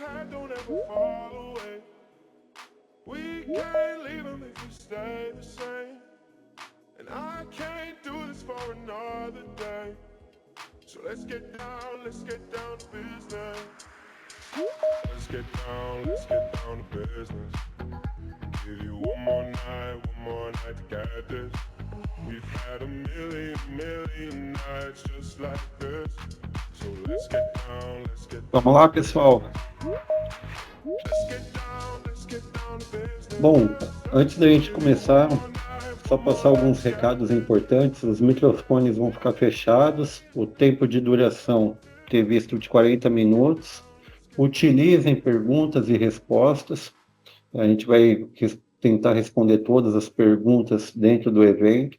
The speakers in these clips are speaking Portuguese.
had don't ever fall away. We can't leave them if you stay the same. And I can't do this for another day. So let's get down to business. Let's get down to business. Give you one more night to get this. We've had a million nights just like this. So let's get down Vamos lá, pessoal. to business. Bom, antes da gente começar, só passar alguns recados importantes. Os microfones vão ficar fechados, o tempo de duração previsto de 40 minutos. Utilizem perguntas e respostas. A gente vai tentar responder todas as perguntas dentro do evento.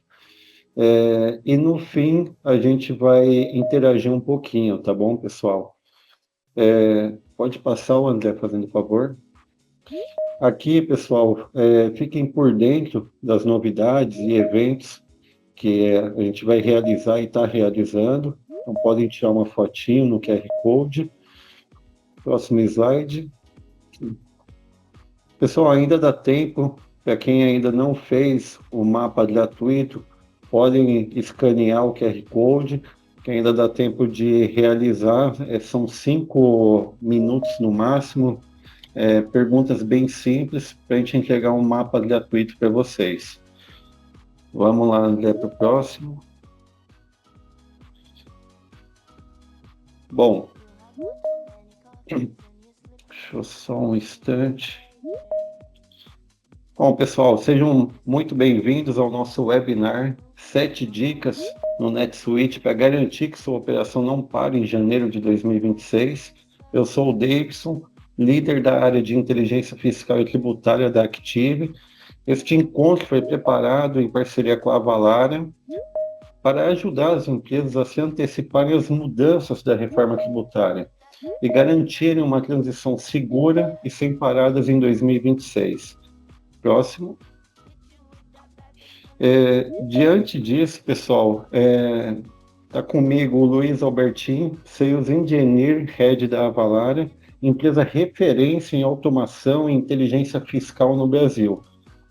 E no fim, a gente vai interagir um pouquinho, tá bom, pessoal? Pode passar o André, fazendo favor. Aqui, pessoal, fiquem por dentro das novidades e eventos que a gente vai realizar e está realizando. Então, podem tirar uma fotinho no QR Code. Próximo slide. Pessoal, ainda dá tempo, para quem ainda não fez o mapa gratuito, podem escanear o QR Code, que ainda dá tempo de realizar. São 5 minutos no máximo. Perguntas bem simples para a gente entregar um mapa gratuito para vocês. Vamos lá, André, para o próximo. Bom, deixa eu só um instante. Bom, pessoal, sejam muito bem-vindos ao nosso webinar 7 dicas no NetSuite para garantir que sua operação não pare em janeiro de 2026. Eu sou o Davidson, líder da área de inteligência fiscal e tributária da Active. Este encontro foi preparado em parceria com a Avalara para ajudar as empresas a se anteciparem às mudanças da reforma tributária e garantirem uma transição segura e sem paradas em 2026. Próximo. Diante disso, pessoal, está comigo o Luiz Albertin, Sales Engineer Head da Avalara, empresa referência em automação e inteligência fiscal no Brasil.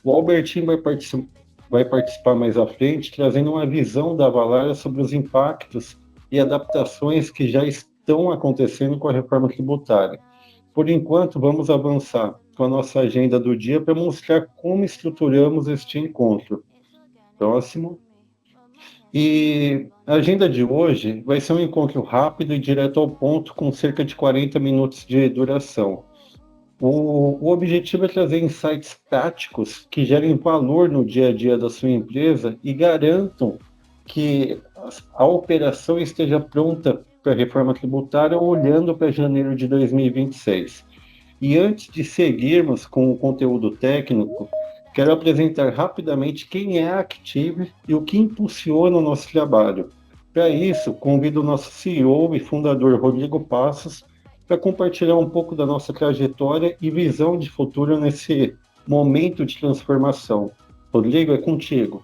O Albertin vai participar mais à frente, trazendo uma visão da Avalara sobre os impactos e adaptações que já estão acontecendo com a reforma tributária. Por enquanto, vamos avançar com a nossa agenda do dia para mostrar como estruturamos este encontro. Próximo. E a agenda de hoje vai ser um encontro rápido e direto ao ponto, com cerca de 40 minutos de duração. O objetivo é trazer insights práticos que gerem valor no dia a dia da sua empresa e garantam que a operação esteja pronta para a reforma tributária olhando para janeiro de 2026. E antes de seguirmos com o conteúdo técnico, quero apresentar rapidamente quem é a Active e o que impulsiona o nosso trabalho. Para isso, convido o nosso CEO e fundador, Rodrigo Passos, para compartilhar um pouco da nossa trajetória e visão de futuro nesse momento de transformação. Rodrigo, é contigo.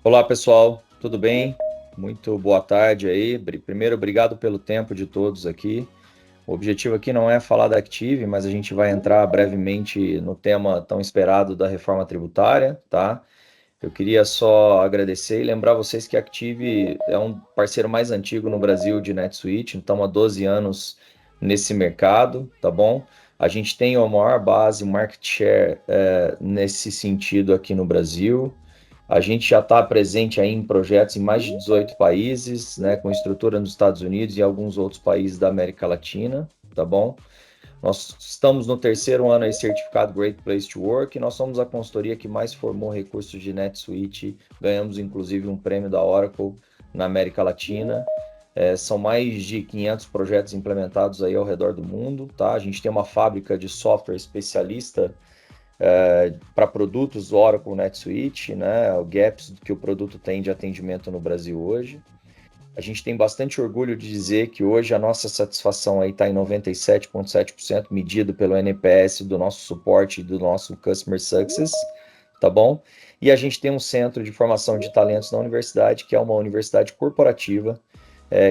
Olá, pessoal, tudo bem? Muito boa tarde aí. Primeiro, obrigado pelo tempo de todos aqui. O objetivo aqui não é falar da Active, mas a gente vai entrar brevemente no tema tão esperado da reforma tributária, tá? Eu queria só agradecer e lembrar vocês que a Active é um parceiro mais antigo no Brasil de NetSuite, então há 12 anos nesse mercado, tá bom? A gente tem a maior base, market share nesse sentido aqui no Brasil. A gente já está presente aí em projetos em mais de 18 países, né, com estrutura nos Estados Unidos e alguns outros países da América Latina, tá bom? Nós estamos no 3º ano aí certificado Great Place to Work e nós somos a consultoria que mais formou recursos de NetSuite, ganhamos inclusive um prêmio da Oracle na América Latina. São mais de 500 projetos implementados aí ao redor do mundo, tá? A gente tem uma fábrica de software especialista para produtos Oracle NetSuite, né? O gaps que o produto tem de atendimento no Brasil hoje. A gente tem bastante orgulho de dizer que hoje a nossa satisfação aí está em 97,7%, medido pelo NPS do nosso suporte e do nosso Customer Success, tá bom? E a gente tem um centro de formação de talentos na universidade, que é uma universidade corporativa,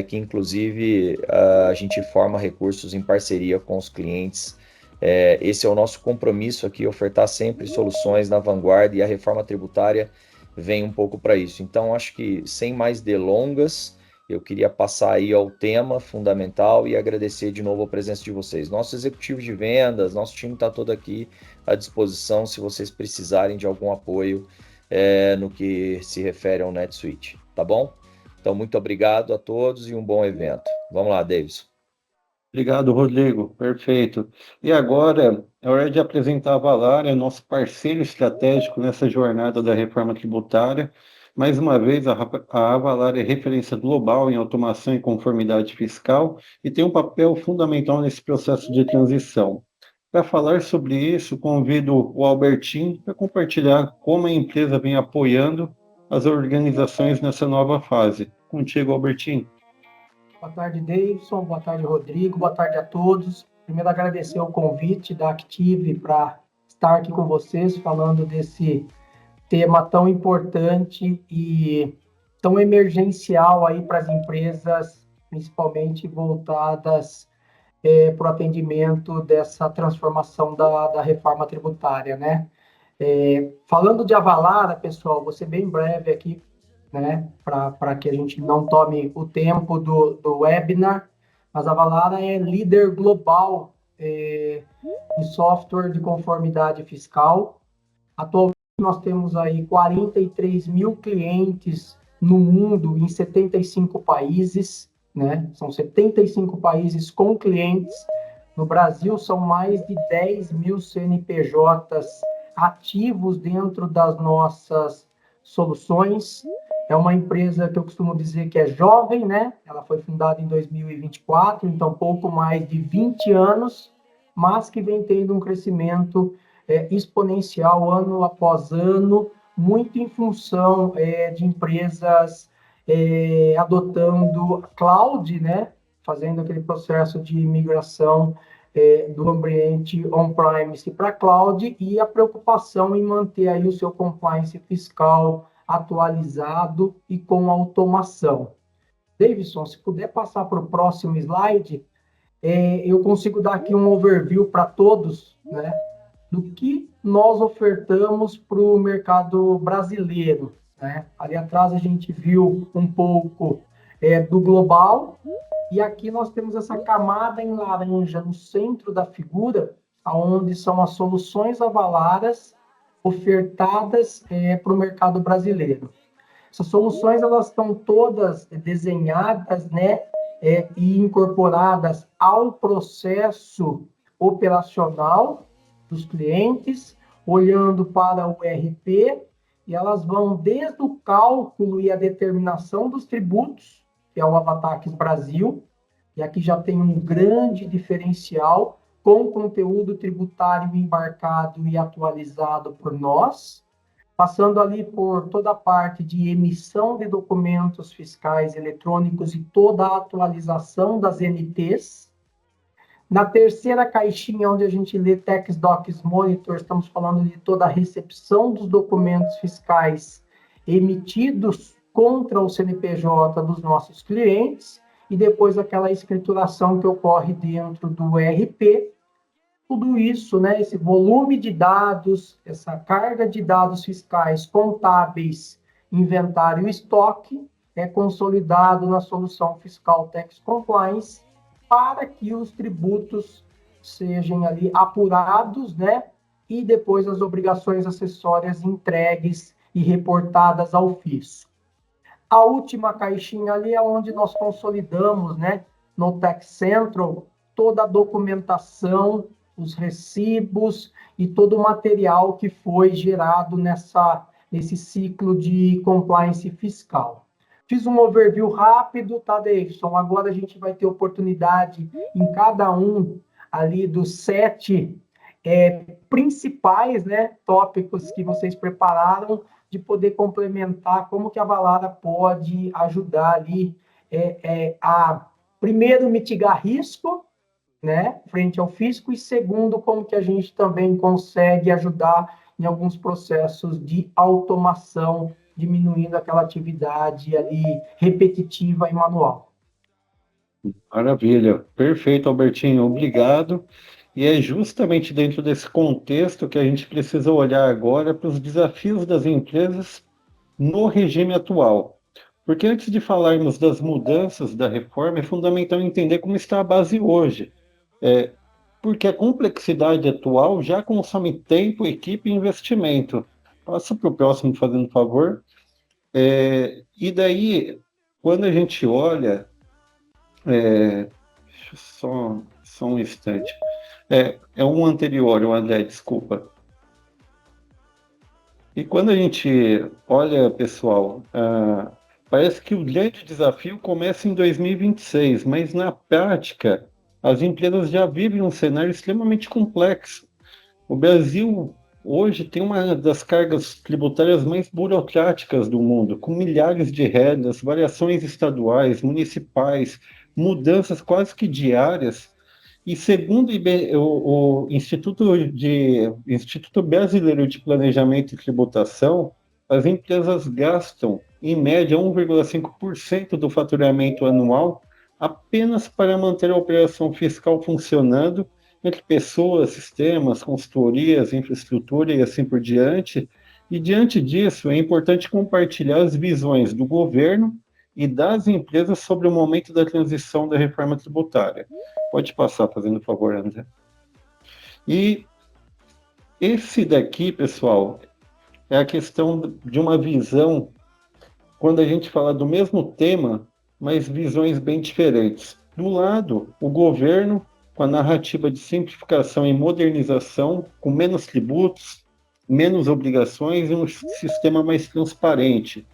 que inclusive a gente forma recursos em parceria com os clientes. Esse é o nosso compromisso aqui, ofertar sempre soluções na vanguarda, e a reforma tributária vem um pouco para isso. Então, acho que sem mais delongas, eu queria passar aí ao tema fundamental e agradecer de novo a presença de vocês. Nosso executivo de vendas, nosso time está todo aqui à disposição se vocês precisarem de algum apoio no que se refere ao NetSuite, tá bom? Então, muito obrigado a todos e um bom evento. Vamos lá, Davidson. Obrigado, Rodrigo. Perfeito. E agora é hora de apresentar a Valara, nosso parceiro estratégico nessa jornada da reforma tributária. Mais uma vez, a Valara é referência global em automação e conformidade fiscal e tem um papel fundamental nesse processo de transição. Para falar sobre isso, convido o Albertinho para compartilhar como a empresa vem apoiando as organizações nessa nova fase. Contigo, Albertinho. Boa tarde, Davidson. Boa tarde, Rodrigo. Boa tarde a todos. Primeiro, agradecer o convite da Active para estar aqui com vocês, falando desse tema tão importante e tão emergencial aí para as empresas, principalmente voltadas para o atendimento dessa transformação da reforma tributária, né? Falando de Avalara, pessoal, vou ser bem breve aqui, né, para que a gente não tome o tempo do webinar, mas a Avalara é líder global em software de conformidade fiscal. Atualmente nós temos aí 43 mil clientes no mundo, em 75 países, né? São 75 países com clientes. No Brasil, são mais de 10 mil CNPJs ativos dentro das nossas soluções. É uma empresa que eu costumo dizer que é jovem, né? Ela foi fundada em 2024, então pouco mais de 20 anos, mas que vem tendo um crescimento exponencial ano após ano, muito em função de empresas adotando cloud, né? Fazendo aquele processo de migração do ambiente on-premise para cloud, e a preocupação em manter aí o seu compliance fiscal atualizado e com automação. Davidson, se puder passar para o próximo slide, eu consigo dar aqui um overview para todos, né, do que nós ofertamos para o mercado brasileiro, né? Ali atrás a gente viu um pouco do global, e aqui nós temos essa camada em laranja no centro da figura, onde são as soluções Avalaras ofertadas para o mercado brasileiro. Essas soluções, elas estão todas desenhadas, né, e incorporadas ao processo operacional dos clientes, olhando para o ERP, e elas vão desde o cálculo e a determinação dos tributos, que é o Avatax Brasil, e aqui já tem um grande diferencial com conteúdo tributário embarcado e atualizado por nós, passando ali por toda a parte de emissão de documentos fiscais eletrônicos e toda a atualização das NTs. Na terceira caixinha, onde a gente lê Tax Docs Monitor, estamos falando de toda a recepção dos documentos fiscais emitidos contra o CNPJ dos nossos clientes, e depois aquela escrituração que ocorre dentro do ERP. Tudo isso, né, esse volume de dados, essa carga de dados fiscais contábeis, inventário e estoque, é consolidado na solução fiscal Tax Compliance, para que os tributos sejam ali apurados, né, e depois as obrigações acessórias entregues e reportadas ao fisco. A última caixinha ali é onde nós consolidamos, né, no Tax Central, toda a documentação, os recibos e todo o material que foi gerado nesse ciclo de compliance fiscal. Fiz um overview rápido, tá, Davidson? Agora a gente vai ter oportunidade em cada um ali dos 7 principais, né, tópicos que vocês prepararam, de poder complementar como que a Avalara pode ajudar ali a, primeiro, mitigar risco, né, frente ao fisco, e segundo, como que a gente também consegue ajudar em alguns processos de automação, diminuindo aquela atividade ali repetitiva e manual. Maravilha, perfeito, Albertinho, obrigado. E é justamente dentro desse contexto que a gente precisa olhar agora para os desafios das empresas no regime atual. Porque antes de falarmos das mudanças da reforma, é fundamental entender como está a base hoje. Porque a complexidade atual já consome tempo, equipe e investimento. Passa para o próximo, fazendo favor. E daí, quando a gente olha, deixa eu só um instante. É um anterior, o André, desculpa. E quando a gente olha, pessoal, parece que o grande desafio começa em 2026, mas na prática, as empresas já vivem um cenário extremamente complexo. O Brasil hoje tem uma das cargas tributárias mais burocráticas do mundo, com milhares de regras, variações estaduais, municipais, mudanças quase que diárias. E segundo o Instituto Brasileiro de Planejamento e Tributação, as empresas gastam, em média, 1,5% do faturamento anual apenas para manter a operação fiscal funcionando entre pessoas, sistemas, consultorias, infraestrutura e assim por diante. E diante disso, é importante compartilhar as visões do governo e das empresas sobre o momento da transição da reforma tributária. Pode passar, fazendo favor, André. E esse daqui, pessoal, é a questão de uma visão, quando a gente fala do mesmo tema, mas visões bem diferentes. Do lado, o governo, com a narrativa de simplificação e modernização, com menos tributos, menos obrigações e um sistema mais transparente.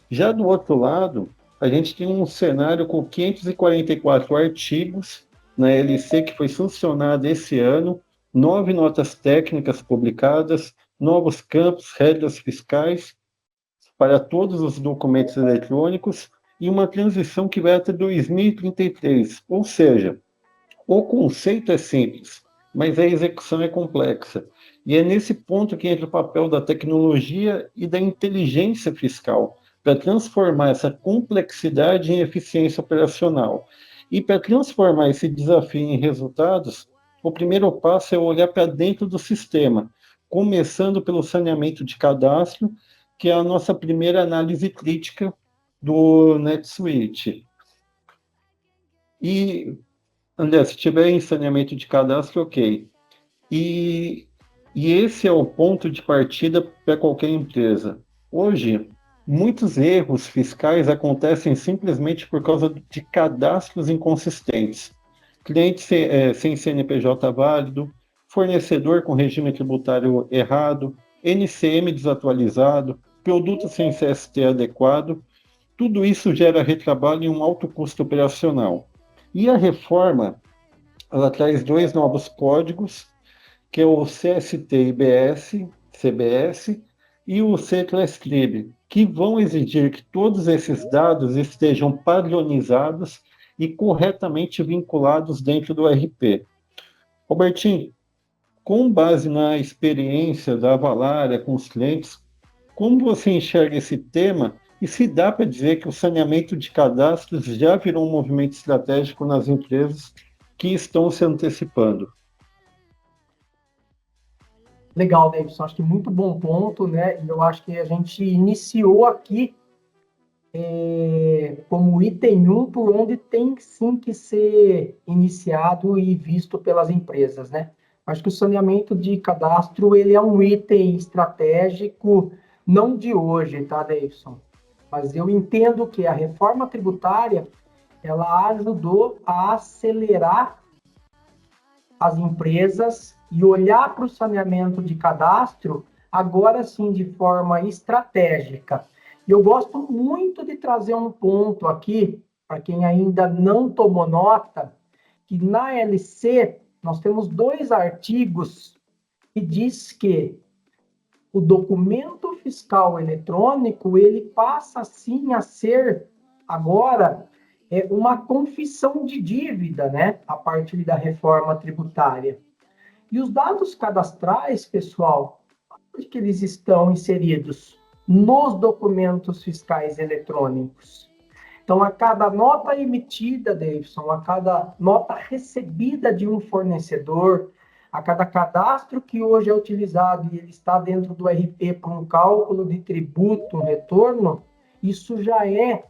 Já do outro lado, a gente tem um cenário com 544 artigos na LC que foi sancionada esse ano, 9 notas técnicas publicadas, novos campos, regras fiscais para todos os documentos eletrônicos e uma transição que vai até 2033. Ou seja, o conceito é simples, mas a execução é complexa. E é nesse ponto que entra o papel da tecnologia e da inteligência fiscal, para transformar essa complexidade em eficiência operacional. E para transformar esse desafio em resultados, o primeiro passo é olhar para dentro do sistema, começando pelo saneamento de cadastro, que é a nossa primeira análise crítica do NetSuite. E, André, se tiver em saneamento de cadastro, ok. E esse é o ponto de partida para qualquer empresa. Hoje, muitos erros fiscais acontecem simplesmente por causa de cadastros inconsistentes. Cliente sem CNPJ válido, fornecedor com regime tributário errado, NCM desatualizado, produto sem CST adequado. Tudo isso gera retrabalho e um alto custo operacional. E a reforma, ela traz 2 novos códigos, que é o CST-IBS, CBS, e o C-Class-Lib, que vão exigir que todos esses dados estejam padronizados e corretamente vinculados dentro do RP. Robertinho, com base na experiência da Avalara com os clientes, como você enxerga esse tema e se dá para dizer que o saneamento de cadastros já virou um movimento estratégico nas empresas que estão se antecipando? Legal, Davidson. Acho que muito bom ponto, né? E eu acho que a gente iniciou aqui como item 1, por onde tem sim que ser iniciado e visto pelas empresas, né? Acho que o saneamento de cadastro, ele é um item estratégico, não de hoje, tá, Davidson? Mas eu entendo que a reforma tributária, ela ajudou a acelerar as empresas e olhar para o saneamento de cadastro, agora sim, de forma estratégica. E eu gosto muito de trazer um ponto aqui, para quem ainda não tomou nota, que na LC nós temos 2 artigos que diz que o documento fiscal eletrônico, ele passa sim a ser agora uma confissão de dívida, né, a partir da reforma tributária. E os dados cadastrais, pessoal, onde que eles estão inseridos? Nos documentos fiscais eletrônicos. Então, a cada nota emitida, Davidson, a cada nota recebida de um fornecedor, a cada cadastro que hoje é utilizado e ele está dentro do RP para um cálculo de tributo, um retorno, isso já é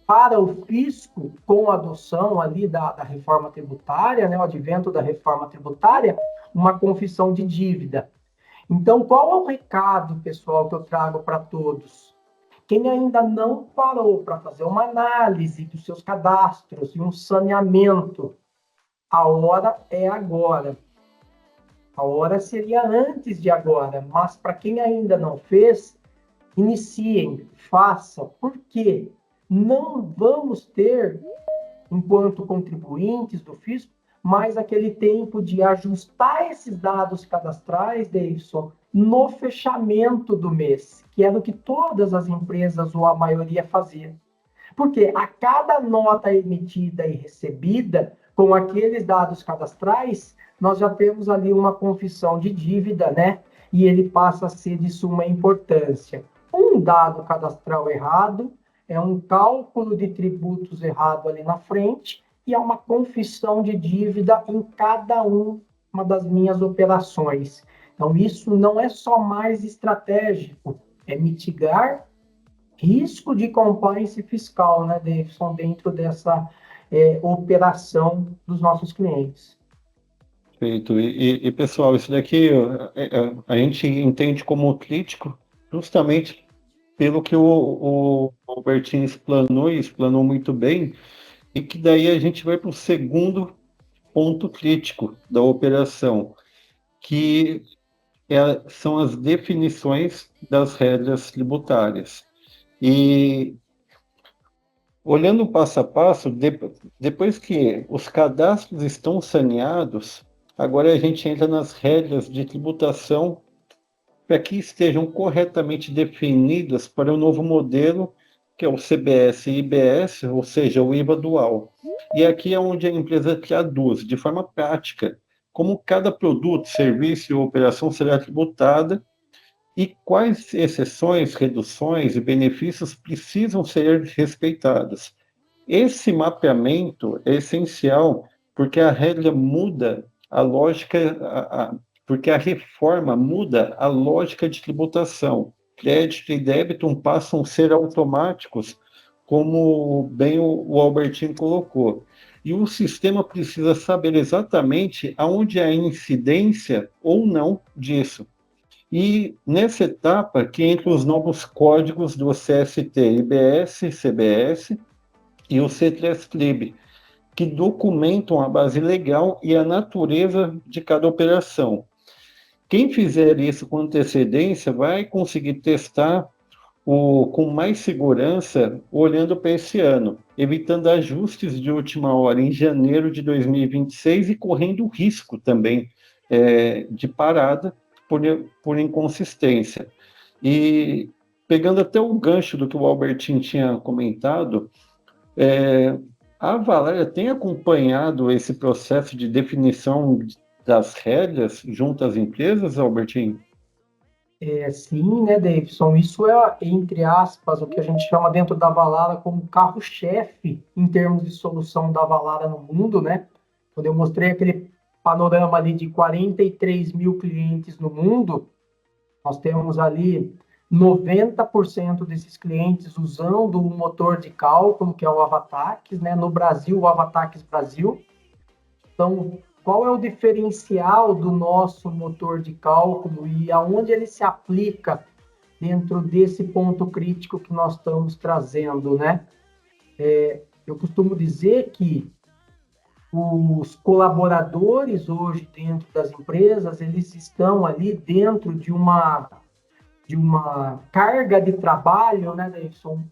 para o fisco, com a adoção ali da reforma tributária, né, o advento da reforma tributária, uma confissão de dívida. Então, qual é o recado, pessoal, que eu trago para todos? Quem ainda não parou para fazer uma análise dos seus cadastros e um saneamento, a hora é agora. A hora seria antes de agora, mas para quem ainda não fez, iniciem, façam. Por quê? Não vamos ter, enquanto contribuintes do fisco, mais aquele tempo de ajustar esses dados cadastrais, Davidson, no fechamento do mês, que era o que todas as empresas, ou a maioria, fazia. Porque a cada nota emitida e recebida, com aqueles dados cadastrais, nós já temos ali uma confissão de dívida, né? E ele passa a ser de suma importância. Um dado cadastral errado é um cálculo de tributos errado ali na frente e é uma confissão de dívida em cada uma das minhas operações. Então, isso não é só mais estratégico, é mitigar risco de compliance fiscal, né, Davidson, dentro dessa operação dos nossos clientes. Perfeito. Pessoal, isso daqui a gente entende como crítico justamente pelo que o Albertinho explanou, e explanou muito bem, e que daí a gente vai para o segundo ponto crítico da operação, que são as definições das regras tributárias. E olhando passo a passo, depois que os cadastros estão saneados, agora a gente entra nas regras de tributação para que estejam corretamente definidas para o novo modelo, que é o CBS e IBS, ou seja, o IVA dual. E aqui é onde a empresa traduz, de forma prática, como cada produto, serviço ou operação será tributada e quais exceções, reduções e benefícios precisam ser respeitados. Esse mapeamento é essencial porque a regra muda a lógica, porque a reforma muda a lógica de tributação. Crédito e débito passam a ser automáticos, como bem o Albertinho colocou. E o sistema precisa saber exatamente aonde há incidência ou não disso. E nessa etapa que entra os novos códigos do CST, IBS, CBS e o C3CLIB, que documentam a base legal e a natureza de cada operação. Quem fizer isso com antecedência vai conseguir testar com mais segurança olhando para esse ano, evitando ajustes de última hora em janeiro de 2026 e correndo risco também de parada por inconsistência. E pegando até o gancho do que o Albertinho tinha comentado, a Valéria tem acompanhado esse processo de definição das regras junto às empresas, Albertinho? Sim, né, Davidson? Isso é, entre aspas, o que a gente chama dentro da Valara como carro-chefe em termos de solução da Valara no mundo, né? Quando eu mostrei aquele panorama ali de 43 mil clientes no mundo, nós temos ali 90% desses clientes usando o motor de cálculo, que é o Avatax, né? No Brasil, o Avatax Brasil. Então, qual é o diferencial do nosso motor de cálculo e aonde ele se aplica dentro desse ponto crítico que nós estamos trazendo, né? Eu costumo dizer que os colaboradores hoje dentro das empresas, eles estão ali dentro de uma carga de trabalho, né, Davidson,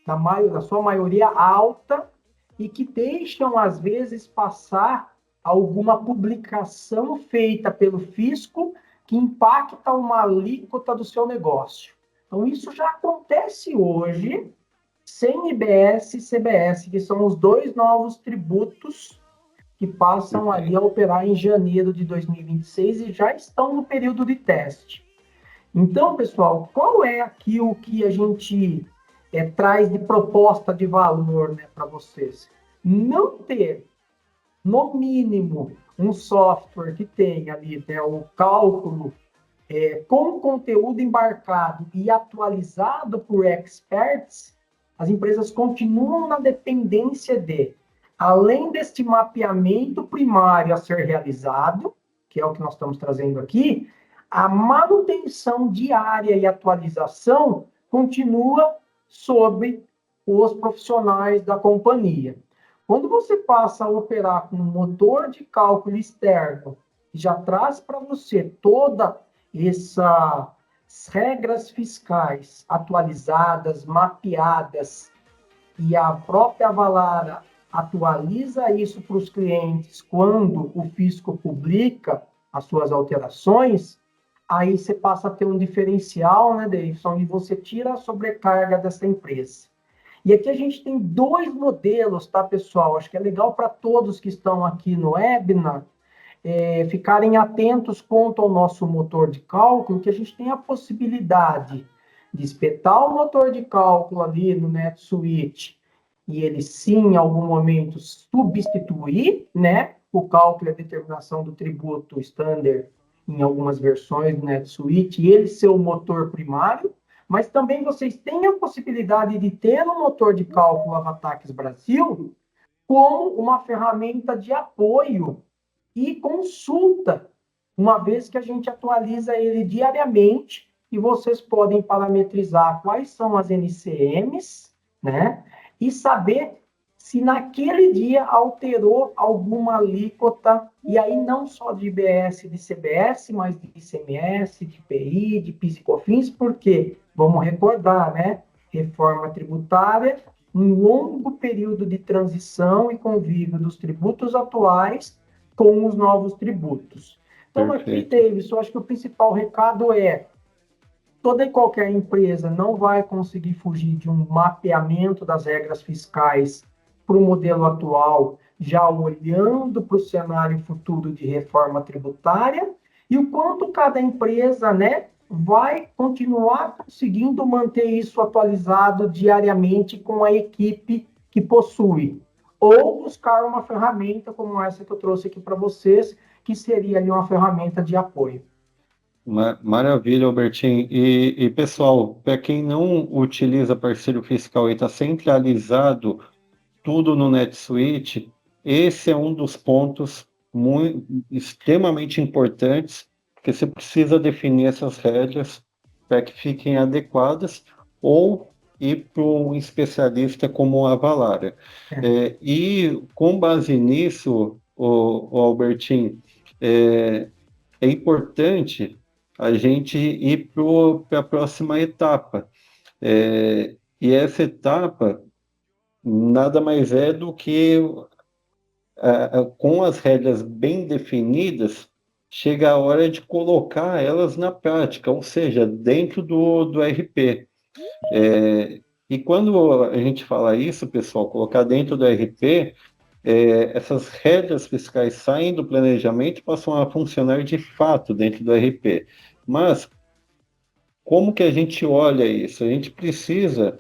na sua maioria alta, e que deixam, às vezes, passar alguma publicação feita pelo fisco que impacta uma alíquota do seu negócio. Então, isso já acontece hoje, sem IBS e CBS, que são os dois novos tributos que passam ali a operar em janeiro de 2026 e já estão no período de teste. Então, pessoal, qual é aqui o que a gente traz de proposta de valor, né, para vocês? Não ter, no mínimo, um software que tenha ali, né, o cálculo com conteúdo embarcado e atualizado por experts, as empresas continuam na dependência de, além deste mapeamento primário a ser realizado, que é o que nós estamos trazendo aqui, a manutenção diária e atualização continua sobre os profissionais da companhia. Quando você passa a operar com um motor de cálculo externo, que já traz para você toda essas regras fiscais atualizadas, mapeadas, e a própria Avalara atualiza isso para os clientes quando o fisco publica as suas alterações, aí você passa a ter um diferencial, né, Davidson, e você tira a sobrecarga dessa empresa. E aqui a gente tem dois modelos, tá, pessoal? Acho que é legal para todos que estão aqui no webinar ficarem atentos quanto ao nosso motor de cálculo, que a gente tem a possibilidade de espetar o motor de cálculo ali no NetSuite e ele sim, em algum momento, substituir, né, o cálculo e a determinação do tributo standard em algumas versões do NetSuite e ele ser o motor primário, mas também vocês têm a possibilidade de ter no motor de cálculo Avatax Brasil como uma ferramenta de apoio e consulta, uma vez que a gente atualiza ele diariamente e vocês podem parametrizar quais são as NCMs, né? E saber se naquele dia alterou alguma alíquota, e aí não só de IBS e de CBS, mas de ICMS, de IPI, de PIS e COFINS, porque, vamos recordar, né? Reforma tributária, um longo período de transição e convívio dos tributos atuais com os novos tributos. Então, Perfeito. aqui, Davis, eu acho que o principal recado é toda e qualquer empresa não vai conseguir fugir de um mapeamento das regras fiscais para o modelo atual, já olhando para o cenário futuro de reforma tributária, e o quanto cada empresa, né, vai continuar conseguindo manter isso atualizado diariamente com a equipe que possui. Ou buscar uma ferramenta como essa que eu trouxe aqui para vocês, que seria ali uma ferramenta de apoio. Maravilha, Albertinho. E pessoal, para quem não utiliza parceiro fiscal e está centralizado tudo no NetSuite, esse é um dos pontos extremamente importantes, porque você precisa definir essas regras para que fiquem adequadas ou ir para um especialista como a Avalara. E com base nisso, o Albertinho, é importante a gente ir para a próxima etapa. E essa etapa nada mais é do que, com as regras bem definidas, chega a hora de colocar elas na prática, ou seja, dentro do RP. E quando a gente fala isso, pessoal, colocar dentro do RP, essas regras fiscais saem do planejamento e passam a funcionar de fato dentro do RP. Mas, como que a gente olha isso? A gente precisa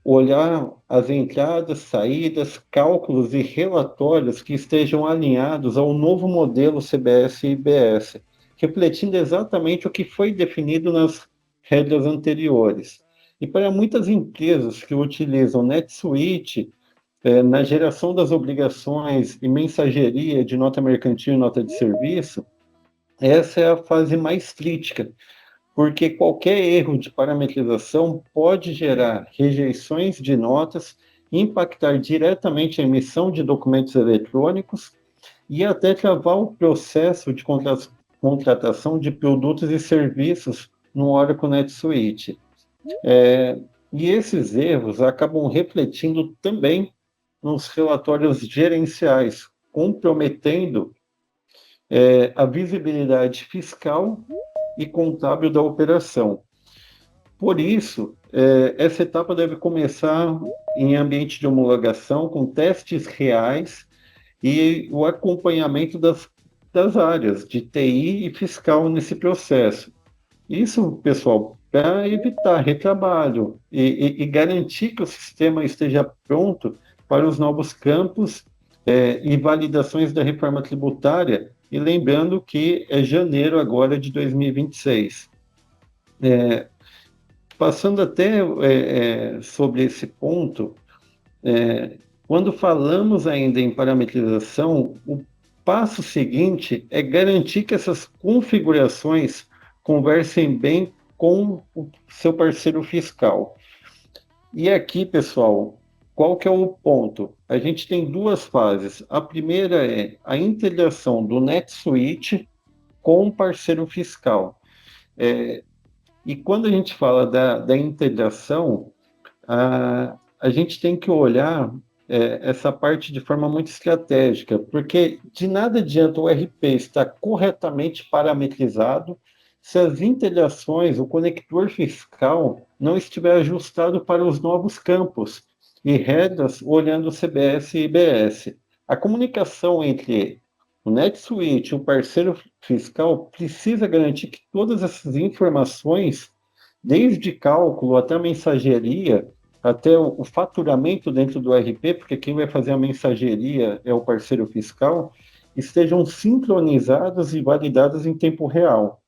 olhar as entradas, saídas, cálculos e relatórios que estejam alinhados ao novo modelo CBS e IBS, refletindo exatamente o que foi definido nas regras anteriores. E para muitas empresas que utilizam NetSuite, na geração das obrigações e mensageria de nota mercantil e nota de serviço, essa é a fase mais crítica, porque qualquer erro de parametrização pode gerar rejeições de notas, impactar diretamente a emissão de documentos eletrônicos e até travar o processo de contratação de produtos e serviços no Oracle NetSuite. E esses erros acabam refletindo também nos relatórios gerenciais, comprometendo a visibilidade fiscal e contábil da operação. Por isso, essa etapa deve começar em ambiente de homologação, com testes reais e o acompanhamento das áreas de TI e fiscal nesse processo. Isso, pessoal, para evitar retrabalho e garantir que o sistema esteja pronto para os novos campos e validações da reforma tributária, e lembrando que é janeiro agora de 2026. Passando até sobre esse ponto, quando falamos ainda em parametrização, o passo seguinte é garantir que essas configurações conversem bem com o seu parceiro fiscal. E aqui, pessoal, qual que é o ponto? A gente tem duas fases. A primeira é a integração do NetSuite com o parceiro fiscal. E quando a gente fala da integração, a gente tem que olhar essa parte de forma muito estratégica, porque de nada adianta o RP estar corretamente parametrizado se as integrações, o conector fiscal, não estiver ajustado para os novos campos e regras olhando o CBS e IBS. A comunicação entre o NetSuite e o parceiro fiscal precisa garantir que todas essas informações, desde cálculo até mensageria, até o faturamento dentro do RP, porque quem vai fazer a mensageria é o parceiro fiscal, estejam sincronizadas e validadas em tempo real.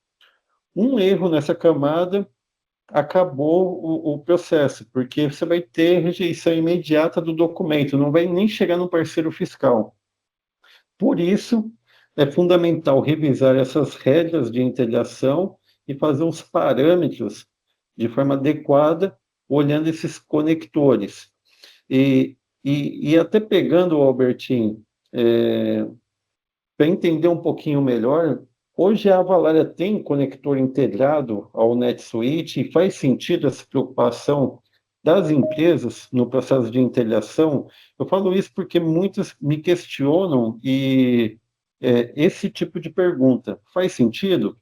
Um erro nessa camada acabou o processo, porque você vai ter rejeição imediata do documento, não vai nem chegar no parceiro fiscal. Por isso, é fundamental revisar essas regras de integração e fazer os parâmetros de forma adequada, olhando esses conectores. E até pegando o Albertinho, para entender um pouquinho melhor, hoje a Avalara tem conector integrado ao NetSuite e faz sentido essa preocupação das empresas no processo de integração. Eu falo isso porque muitos me questionam e esse tipo de pergunta faz sentido?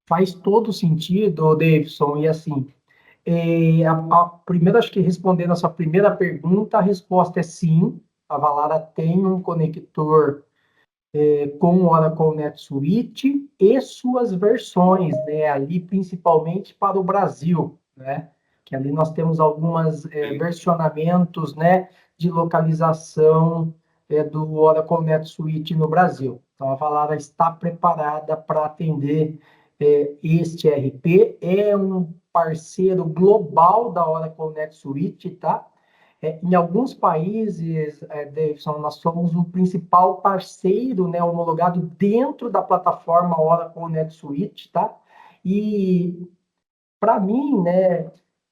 Faz todo sentido, Davidson, e assim, primeiro, acho que respondendo a sua primeira pergunta, a resposta é sim, a Valara tem um conector com o Oracle NetSuite e suas versões, né, ali principalmente para o Brasil, né, que ali nós temos algumas versionamentos, né, de localização do Oracle NetSuite no Brasil. Então, a Valara está preparada para atender este RP, é um parceiro global da Oracle NetSuite, tá? Em alguns países, Davidson, nós somos o principal parceiro, né, homologado dentro da plataforma Oracle NetSuite, tá? E, para mim, né,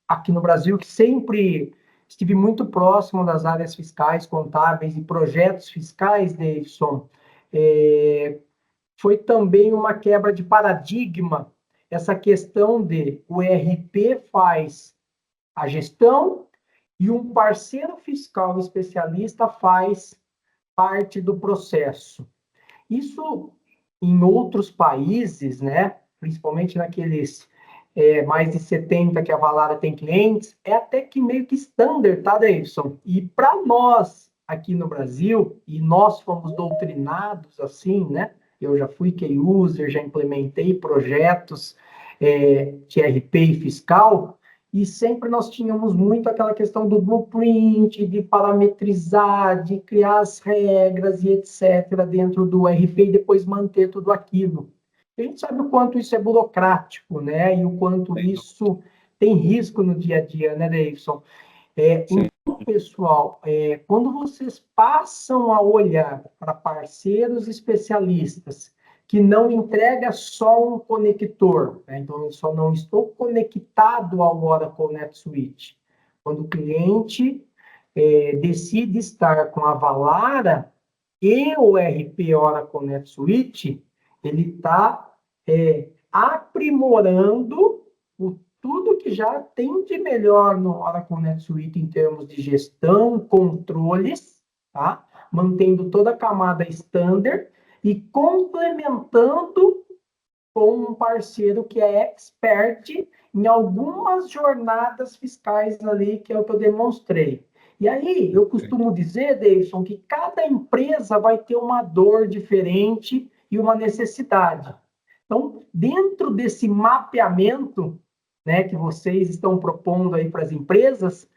aqui no Brasil, que sempre estive muito próximo das áreas fiscais, contábeis e projetos fiscais, Davidson, foi também uma quebra de paradigma essa questão de o ERP faz a gestão e um parceiro fiscal especialista faz parte do processo. Isso, em outros países, né, principalmente naqueles mais de 70 que a Valara tem clientes, é até que meio que standard, tá, Davidson? E para nós, aqui no Brasil, e nós fomos doutrinados assim, né? Eu já fui key user, já implementei projetos de RP e fiscal, e sempre nós tínhamos muito aquela questão do blueprint, de parametrizar, de criar as regras e etc. dentro do RP e depois manter tudo aquilo. A gente sabe o quanto isso é burocrático, né? E o quanto isso tem risco no dia a dia, né, Davidson? Então, pessoal, quando vocês passam a olhar para parceiros especialistas que não entrega só um conector, né? Então, eu só não estou conectado ao Oracle NetSuite. Quando o cliente decide estar com a Valara e o RP Oracle NetSuite, ele está aprimorando tudo que já tem de melhor no Oracle NetSuite em termos de gestão, controles, tá? Mantendo toda a camada standard e complementando com um parceiro que é expert em algumas jornadas fiscais ali, que é o que eu demonstrei. E aí, eu costumo dizer, Davidson, que cada empresa vai ter uma dor diferente e uma necessidade. Então, dentro desse mapeamento, né, que vocês estão propondo aí para as empresas,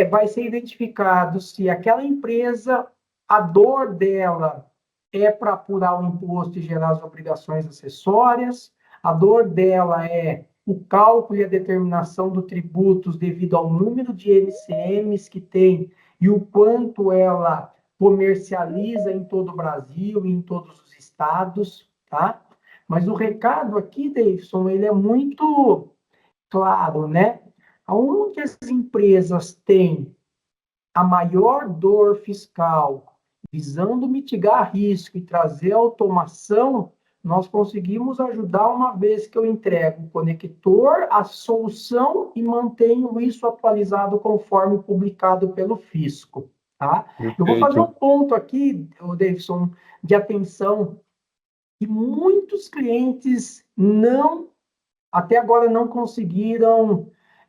vai ser identificado se aquela empresa, a dor dela é para apurar o imposto e gerar as obrigações acessórias, a dor dela é o cálculo e a determinação dos tributos devido ao número de NCMs que tem e o quanto ela comercializa em todo o Brasil e em todos os estados, tá? Mas o recado aqui, Davidson, ele é muito claro, né? Onde as empresas têm a maior dor fiscal, visando mitigar risco e trazer automação, nós conseguimos ajudar uma vez que eu entrego o conector, a solução e mantenho isso atualizado conforme publicado pelo fisco. Tá? Eu vou fazer um Perfeito. ponto aqui, Davidson, de atenção, que muitos clientes até agora não conseguiram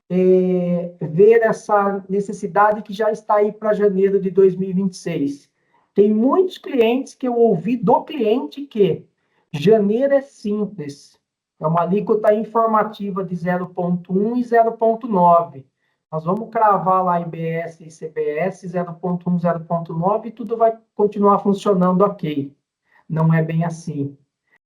ver essa necessidade que já está aí para janeiro de 2026. Tem muitos clientes que eu ouvi do cliente que janeiro é simples, é uma alíquota informativa de 0,1 e 0,9. Nós vamos cravar lá IBS e CBS 0,1, 0,9 e tudo vai continuar funcionando ok. Não é bem assim.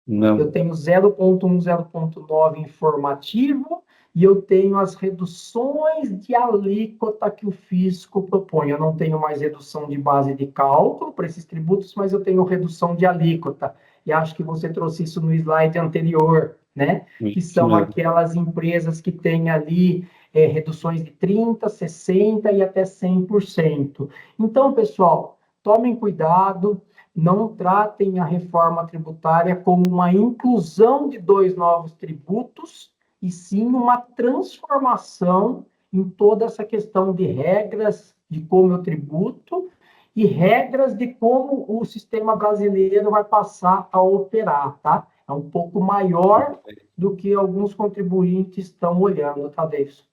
Não. Eu tenho 0,1, 0,9 informativo e eu tenho as reduções de alíquota que o fisco propõe. Eu não tenho mais redução de base de cálculo para esses tributos, mas eu tenho redução de alíquota. E acho que você trouxe isso no slide anterior, né? Que Isso são mesmo. aquelas empresas que têm ali reduções de 30%, 60% e até 100%. Então, pessoal, tomem cuidado, não tratem a reforma tributária como uma inclusão de 2 novos tributos, e sim uma transformação em toda essa questão de regras de como eu tributo e regras de como o sistema brasileiro vai passar a operar, tá? É um pouco maior do que alguns contribuintes estão olhando, tá, Davidson?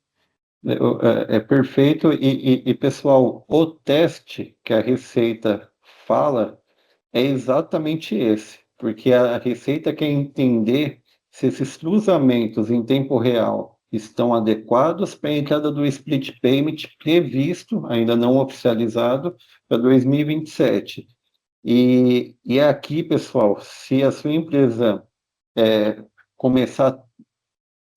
É perfeito. Pessoal, o teste que a Receita fala é exatamente esse, porque a Receita quer entender se esses cruzamentos em tempo real estão adequados para a entrada do split payment previsto, ainda não oficializado, para 2027. E aqui, pessoal, se a sua empresa começar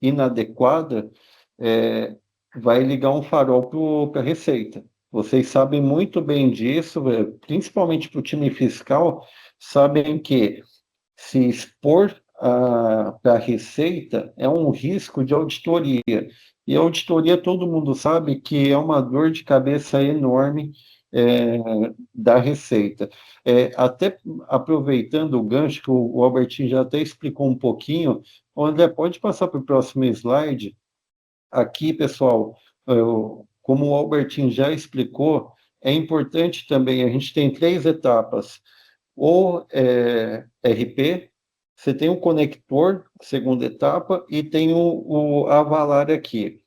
inadequada, é, vai ligar um farol para a Receita. Vocês sabem muito bem disso, principalmente para o time fiscal, sabem que se expor para a Receita é um risco de auditoria. E a auditoria, todo mundo sabe que é uma dor de cabeça enorme da Receita. Até aproveitando o gancho, que o Albertinho já até explicou um pouquinho, o André, pode passar para o próximo slide. Aqui, pessoal, como o Albertinho já explicou, é importante também, a gente tem 3 etapas. O RP, você tem o conector, segunda etapa, e tem o avalar aqui.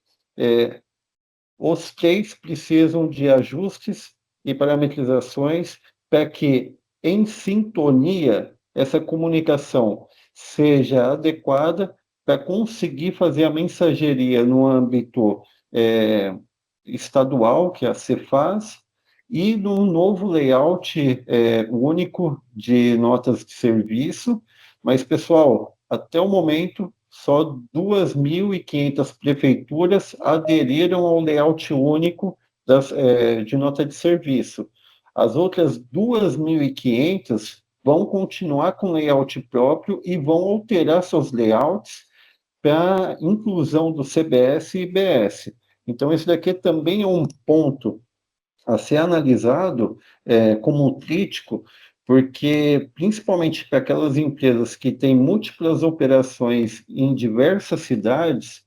Os 3 precisam de ajustes e parametrizações para que, em sintonia, essa comunicação seja adequada para conseguir fazer a mensageria no âmbito estadual, que é a Cefaz, e no novo layout único de notas de serviço. Mas, pessoal, até o momento, só 2.500 prefeituras aderiram ao layout único de nota de serviço. As outras 2.500 vão continuar com layout próprio e vão alterar seus layouts para inclusão do CBS e IBS. Então, esse daqui também é um ponto a ser analisado como um crítico, porque, principalmente para aquelas empresas que têm múltiplas operações em diversas cidades,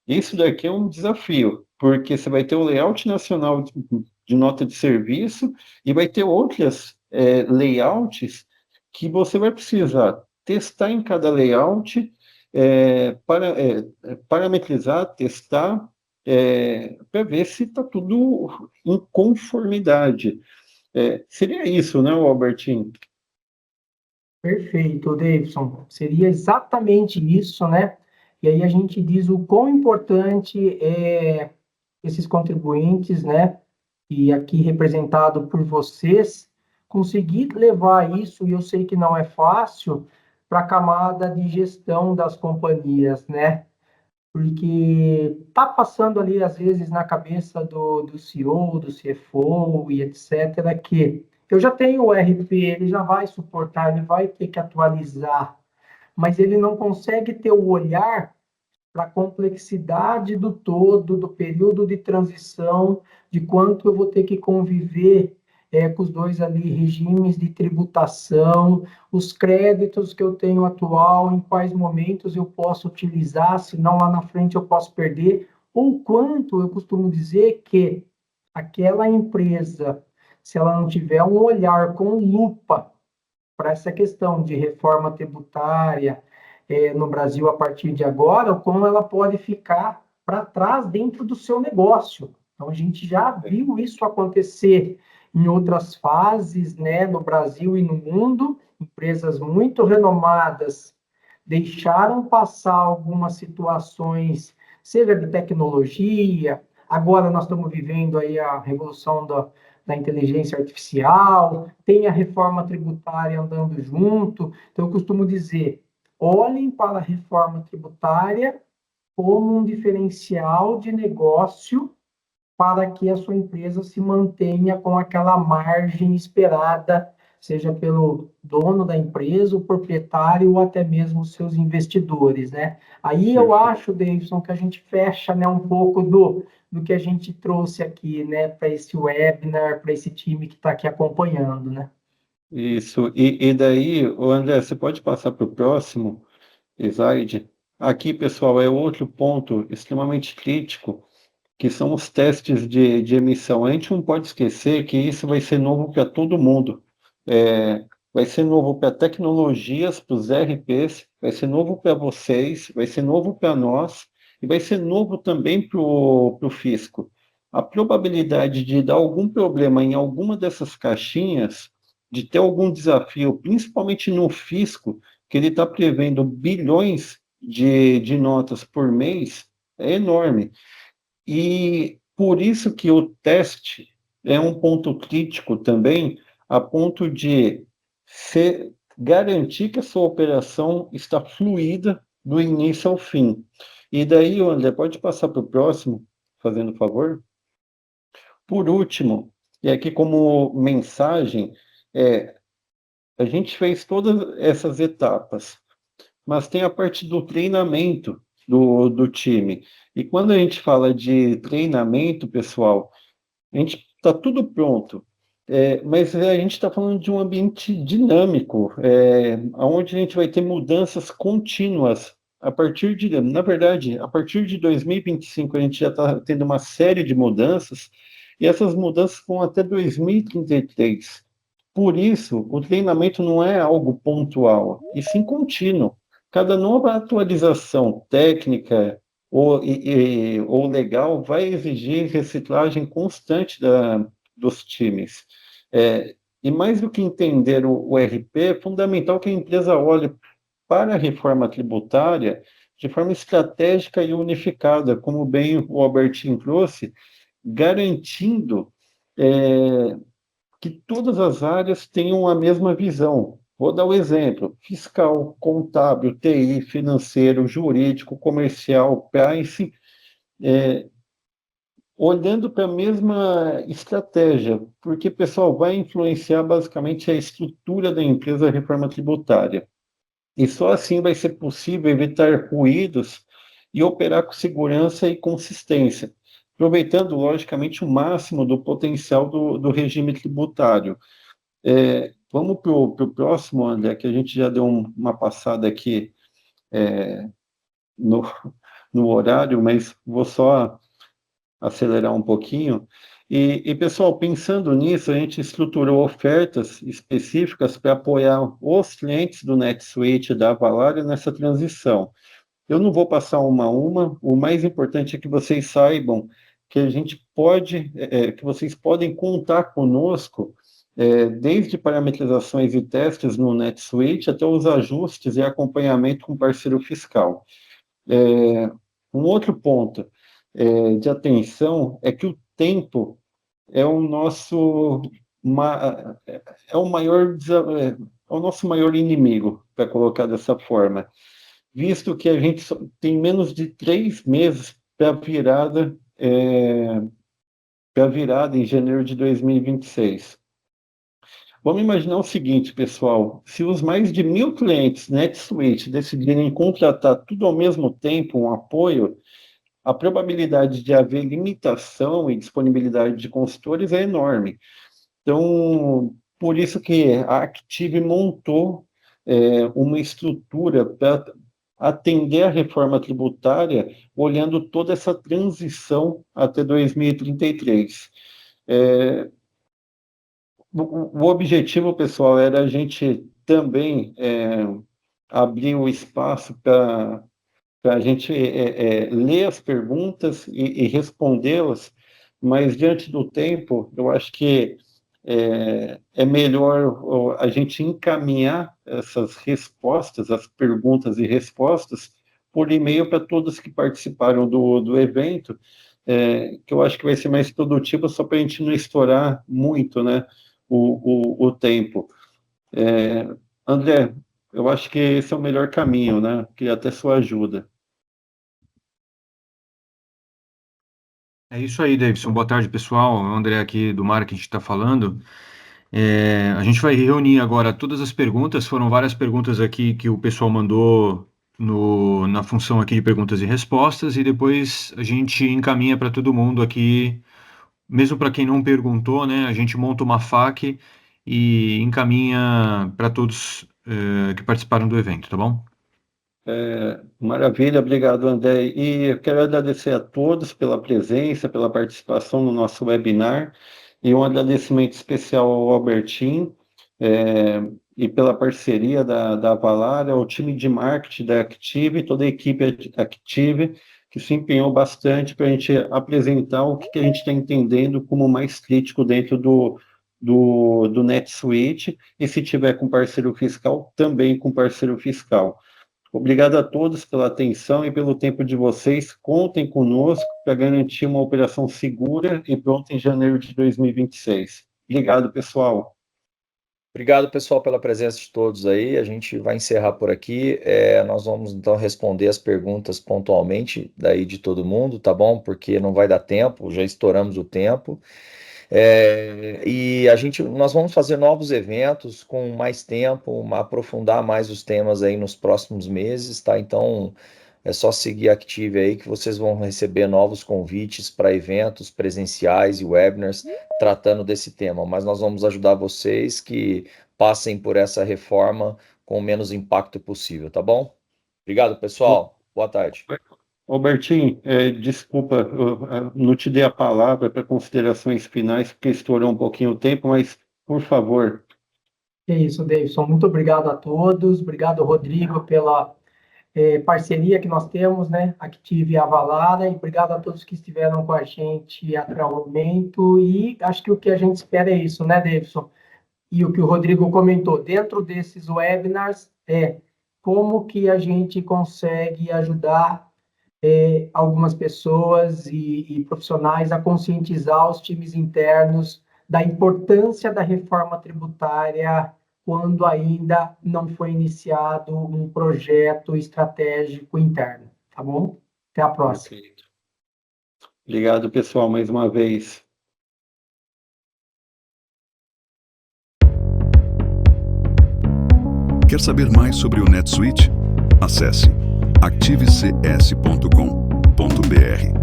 isso daqui é um desafio, porque você vai ter o layout nacional de nota de serviço e vai ter outras layouts que você vai precisar testar em cada layout, parametrizar, testar, para ver se está tudo em conformidade. Seria isso, né, Albertinho? Perfeito, Davidson. Seria exatamente isso, né? E aí a gente diz o quão importante é esses contribuintes, né? E aqui representado por vocês, conseguir levar isso, e eu sei que não é fácil, para a camada de gestão das companhias, né? Porque tá passando ali, às vezes, na cabeça do CEO, do CFO e etc., que eu já tenho o RP, ele já vai suportar, ele vai ter que atualizar, mas ele não consegue ter o olhar para a complexidade do todo, do período de transição, de quanto eu vou ter que conviver com os dois ali regimes de tributação, os créditos que eu tenho atual, em quais momentos eu posso utilizar, senão lá na frente eu posso perder, ou quanto eu costumo dizer que aquela empresa, se ela não tiver um olhar com lupa para essa questão de reforma tributária no Brasil a partir de agora, como ela pode ficar para trás dentro do seu negócio. Então, a gente já viu isso acontecer em outras fases, né, no Brasil e no mundo. Empresas muito renomadas deixaram passar algumas situações, seja de tecnologia, agora nós estamos vivendo aí a revolução da inteligência artificial, tem a reforma tributária andando junto. Então, eu costumo dizer, olhem para a reforma tributária como um diferencial de negócio para que a sua empresa se mantenha com aquela margem esperada, seja pelo dono da empresa, o proprietário ou até mesmo os seus investidores, né? Aí eu Perfeito. acho, Davidson, que a gente fecha, né, um pouco do que a gente trouxe aqui, né, para esse webinar, para esse time que está aqui acompanhando, né? Isso. E daí, ô André, você pode passar para o próximo slide? Aqui, pessoal, é outro ponto extremamente crítico, que são os testes de emissão. A gente não pode esquecer que isso vai ser novo para todo mundo. Vai ser novo para tecnologias, para os RPs, vai ser novo para vocês, vai ser novo para nós, e vai ser novo também para o fisco. A probabilidade de dar algum problema em alguma dessas caixinhas, de ter algum desafio, principalmente no fisco, que ele está prevendo bilhões de notas por mês, é enorme. E por isso que o teste é um ponto crítico também, a ponto de garantir que a sua operação está fluida do início ao fim. E daí, André, pode passar para o próximo, fazendo favor? Por último, e aqui como mensagem, é, a gente fez todas essas etapas, mas tem a parte do treinamento do time. E quando a gente fala de treinamento, pessoal, a gente está tudo pronto, mas a gente está falando de um ambiente dinâmico, onde a gente vai ter mudanças contínuas. Na verdade, a partir de 2025, a gente já está tendo uma série de mudanças, e essas mudanças vão até 2033. Por isso, o treinamento não é algo pontual, e sim contínuo. Cada nova atualização técnica ou legal vai exigir reciclagem constante dos times. E mais do que entender o RP, é fundamental que a empresa olhe para a reforma tributária de forma estratégica e unificada, como bem o Albertinho trouxe, garantindo é, que todas as áreas tenham a mesma visão. Vou dar um exemplo: fiscal, contábil, TI, financeiro, jurídico, comercial, price, olhando para a mesma estratégia, porque, pessoal, vai influenciar basicamente a estrutura da empresa a reforma tributária. E só assim vai ser possível evitar ruídos e operar com segurança e consistência, aproveitando, logicamente, o máximo do potencial do regime tributário. Vamos para o próximo, André, que a gente já deu uma passada aqui no, no horário, mas vou só acelerar um pouquinho. Pessoal, pensando nisso, a gente estruturou ofertas específicas para apoiar os clientes do NetSuite e da Avalara nessa transição. Eu não vou passar uma a uma, o mais importante é que vocês saibam que a gente pode, que vocês podem contar conosco desde parametrizações e testes no NetSuite até os ajustes e acompanhamento com parceiro fiscal. Um outro ponto de atenção é que o tempo é o nosso é o nosso maior inimigo, para colocar dessa forma, visto que a gente tem menos de 3 meses para a virada em janeiro de 2026. Vamos imaginar o seguinte, pessoal: se os mais de 1.000 clientes NetSuite decidirem contratar tudo ao mesmo tempo, um apoio, a probabilidade de haver limitação e disponibilidade de consultores é enorme. Então, por isso que a Active montou uma estrutura para atender a reforma tributária, olhando toda essa transição até 2033. O objetivo, pessoal, era a gente também abrir o espaço para a gente ler as perguntas e respondê-las, mas diante do tempo, eu acho que é melhor a gente encaminhar essas respostas, as perguntas e respostas, por e-mail para todos que participaram do evento, que eu acho que vai ser mais produtivo, só para a gente não estourar muito, né, o tempo. André, eu acho que esse é o melhor caminho, né? Queria até sua ajuda. É isso aí, Davidson. Boa tarde, pessoal. O André aqui do marketing está falando. A gente vai reunir agora todas as perguntas. Foram várias perguntas aqui que o pessoal mandou na função aqui de perguntas e respostas, e depois a gente encaminha para todo mundo aqui, mesmo para quem não perguntou, né? A gente monta uma FAQ e encaminha para todos que participaram do evento, tá bom? Maravilha, obrigado, André. E eu quero agradecer a todos pela presença, pela participação no nosso webinar, e um agradecimento especial ao Albertinho e pela parceria da Avalara, ao time de marketing da Active, toda a equipe Active, que se empenhou bastante para a gente apresentar o que a gente está entendendo como mais crítico dentro do NetSuite, e se tiver com parceiro fiscal, também com parceiro fiscal. Obrigado a todos pela atenção e pelo tempo de vocês. Contem conosco para garantir uma operação segura e pronta em janeiro de 2026. Obrigado, pessoal. Obrigado, pessoal, pela presença de todos aí. A gente vai encerrar por aqui. Nós vamos, então, responder as perguntas pontualmente daí de todo mundo, tá bom? Porque não vai dar tempo, já estouramos o tempo. E nós vamos fazer novos eventos com mais tempo, aprofundar mais os temas aí nos próximos meses, tá? Então, é só seguir a Active aí que vocês vão receber novos convites para eventos presenciais e webinars tratando desse tema. Mas nós vamos ajudar vocês que passem por essa reforma com o menos impacto possível, tá bom? Obrigado, pessoal. Boa tarde. Albertinho, desculpa, eu não te dei a palavra para considerações finais, porque estourou um pouquinho o tempo, mas, por favor. É isso, Davidson. Muito obrigado a todos. Obrigado, Rodrigo, pela parceria que nós temos, né? Active e Avalara. E obrigado a todos que estiveram com a gente até o momento. E acho que o que a gente espera é isso, né, Davidson? E o que o Rodrigo comentou, dentro desses webinars, como que a gente consegue ajudar algumas pessoas e profissionais a conscientizar os times internos da importância da reforma tributária quando ainda não foi iniciado um projeto estratégico interno, tá bom? Até a próxima. Perfeito. Obrigado, pessoal, mais uma vez. Quer saber mais sobre o NetSuite? Acesse activecs.com.br.